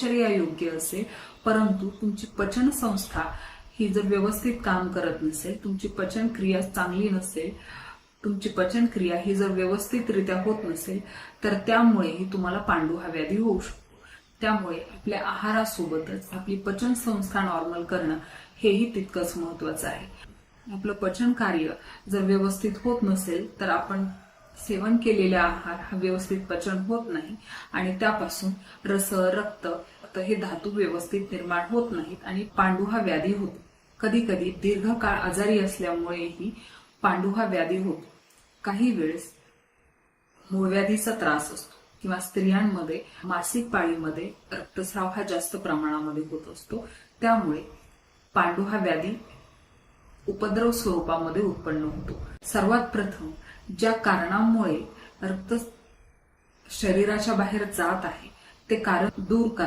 दिनचर्या योग्य असेल, परंतु तुमची पचन संस्था ही जर व्यवस्थित काम करत नसेल, तुमची पचन क्रिया चांगली नसेल, तुमची पचन क्रिया ही जर व्यवस्थितरित्या होत नसेल, तर त्यामुळेही तुम्हाला पांडुहा व्याधी होऊ शकतो. त्यामुळे आपल्या आहारासोबतच आपली पचन संस्था नॉर्मल करणं हेही तितकंच महत्वाचं आहे. आपलं पचन कार्य जर व्यवस्थित होत नसेल, तर आपण सेवन केलेला आहार हा व्यवस्थित पचन होत नाही आणि त्यापासून रस, रक्त हे धातू व्यवस्थित निर्माण होत नाहीत आणि पांडुहा व्याधी होतो. कधी कधी दीर्घकाळ आजारी असल्यामुळेही पांडुहा व्याधी होतो. काही वेळेस मूळव्याधीचा त्रास असतो किंवा स्त्रियांमध्ये मासिक पाळीमध्ये रक्तस्राव हा जास्त प्रमाणामध्ये होत असतो. त्यामुळे पांडुहा व्याधी उपद्रव स्वरूपामध्ये उत्पन्न होतो. सर्वात प्रथम ज्या कारणामुळे रक्त शरीराच्या बाहेर जात आहे ते कारण दूर करा.